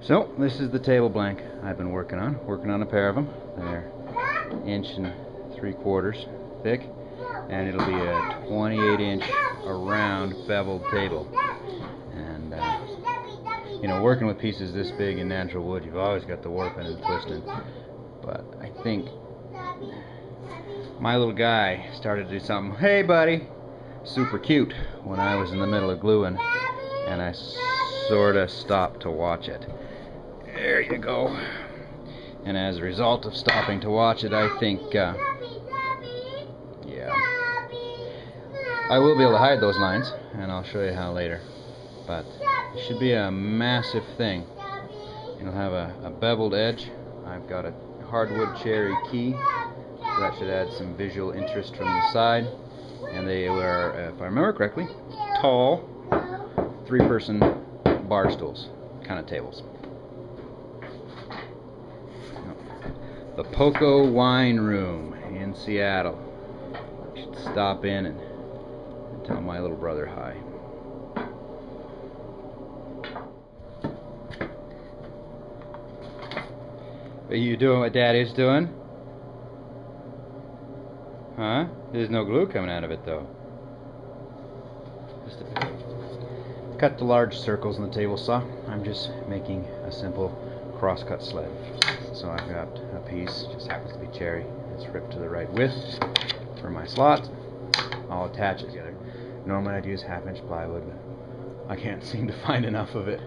So this is the table blank I've been working on a pair of them. They're 1.75 inches thick, and it'll be a 28-inch around beveled table. And you know, working with pieces this big in natural wood, you've always got the warping and twisting. But I think my little guy started to do something, hey buddy, super cute when I was in the middle of gluing, and I sort of stopped to watch it. There you go. And as a result of stopping to watch it, I think, yeah, I will be able to hide those lines, and I'll show you how later. But it should be a massive thing. It'll have a beveled edge. I've got a hardwood cherry key, so that should add some visual interest from the side. And they were, if I remember correctly, tall, 3-person bar stools kind of tables. The Poco Wine Room in Seattle. You should stop in and tell my little brother hi. Are you doing what Daddy's doing? Huh? There's no glue coming out of it though. Just cut the large circles in the table saw. I'm just making a simple cross-cut sled. So I've got a piece, just happens to be cherry. It's ripped to the right width for my slot. I'll attach it together. Normally I'd use 1/2-inch plywood, but I can't seem to find enough of it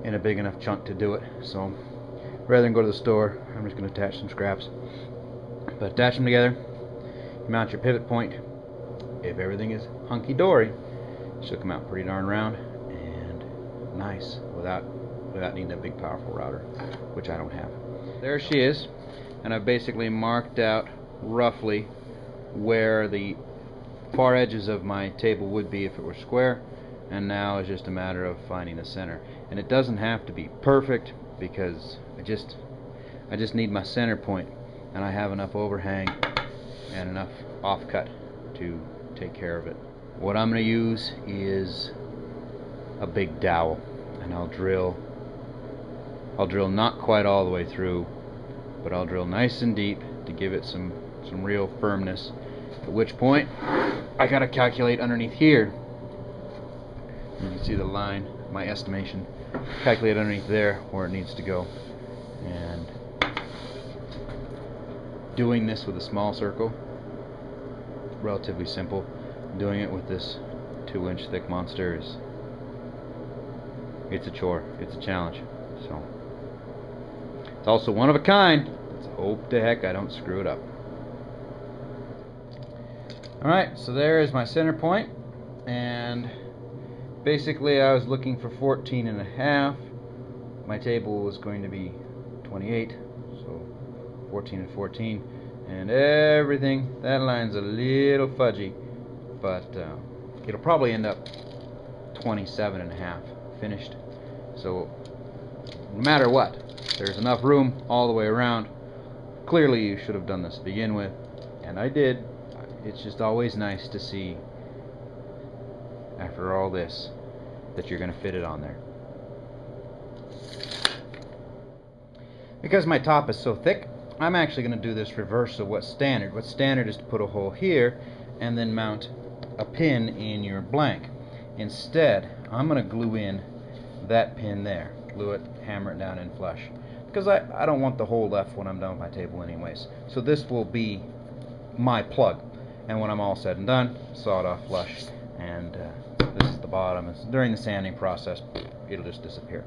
in a big enough chunk to do it. So rather than go to the store, I'm just going to attach some scraps. But attach them together, you mount your pivot point. If everything is hunky-dory, it should come out pretty darn round and nice without needing a big powerful router, which I don't have. There she is, and I've basically marked out roughly where the far edges of my table would be if it were square, and now it's just a matter of finding the center. And it doesn't have to be perfect, because I just need my center point, and I have enough overhang and enough offcut to take care of it. What I'm going to use is a big dowel, and I'll drill not quite all the way through, but I'll drill nice and deep to give it some real firmness, at which point I gotta calculate underneath here. You can see the line, my estimation, calculate underneath there where it needs to go. And doing this with a small circle, relatively simple. Doing it with this 2-inch thick monster it's a chore, it's a challenge. So it's also one of a kind. Let's hope to heck I don't screw it up. Alright, so there is my center point, and basically I was looking for 14.5. My table was going to be 28, so 14 and 14, and everything, that line's a little fudgy, but it'll probably end up 27.5 finished. So no matter what, there's enough room all the way around. Clearly you should have done this to begin with, and I did. It's just always nice to see, after all this, that you're going to fit it on there. Because my top is so thick, I'm actually going to do this reverse of what's standard. What's standard is to put a hole here and then mount a pin in your blank. Instead, I'm going to glue in that pin there. Glue it, hammer it down in flush. Because I don't want the hole left when I'm done with my table anyways. So this will be my plug. And when I'm all said and done, saw it off flush. And this is the bottom. During the sanding process, it'll just disappear.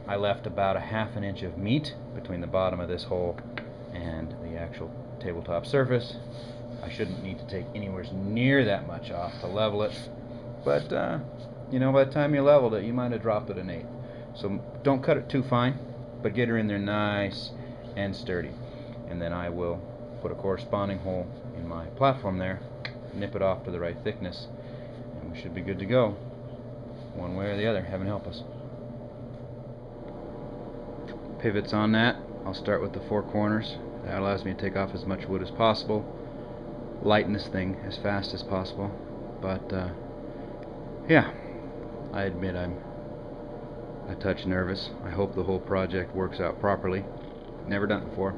I left about a 1/2 inch of meat between the bottom of this hole and the actual tabletop surface. I shouldn't need to take anywhere near that much off to level it. But, you know, by the time you leveled it, you might have dropped it 1/8. So don't cut it too fine, but get her in there nice and sturdy. And then I will put a corresponding hole in my platform there, nip it off to the right thickness, and we should be good to go, one way or the other. Heaven help us. Pivots on that. I'll start with the 4 corners. That allows me to take off as much wood as possible, lighten this thing as fast as possible. But yeah, I admit I'm a touch nervous. I hope the whole project works out properly. Never done it before.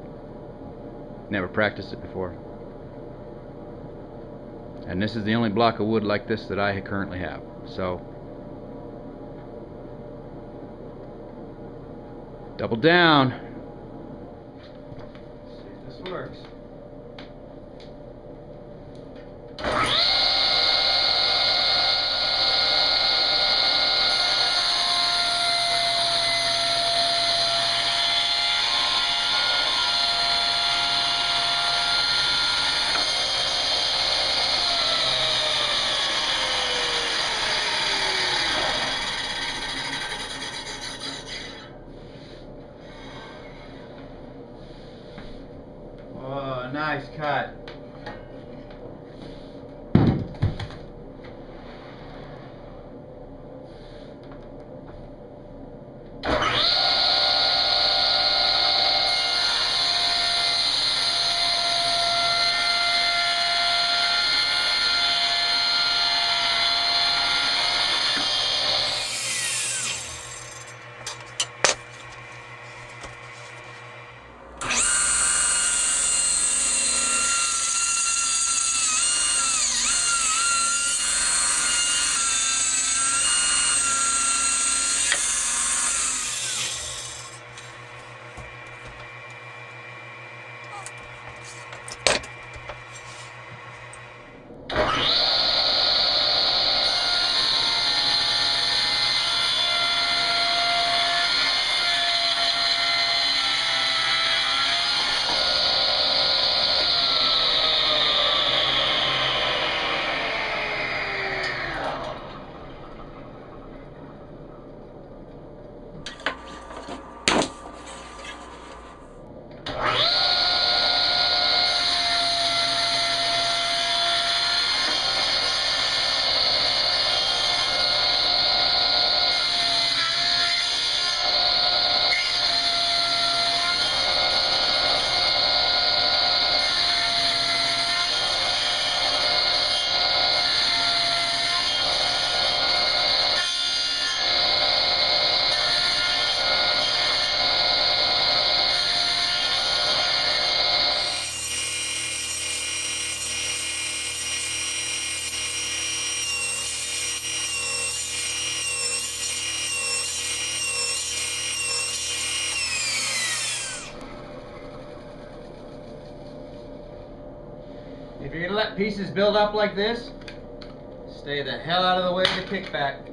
Never practiced it before. And this is the only block of wood like this that I currently have. So, double down. Let's see if this works. Oh, nice cut. If you're going to let pieces build up like this, stay the hell out of the way of the kickback.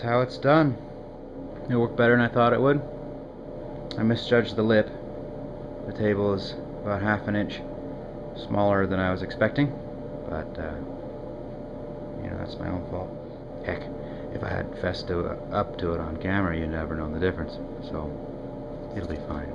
how it's done. It worked better than I thought it would. I misjudged the lip. The table is about half an inch smaller than I was expecting, but you know, that's my own fault. Heck, if I had fessed up to it on camera, you'd never know the difference. So it'll be fine.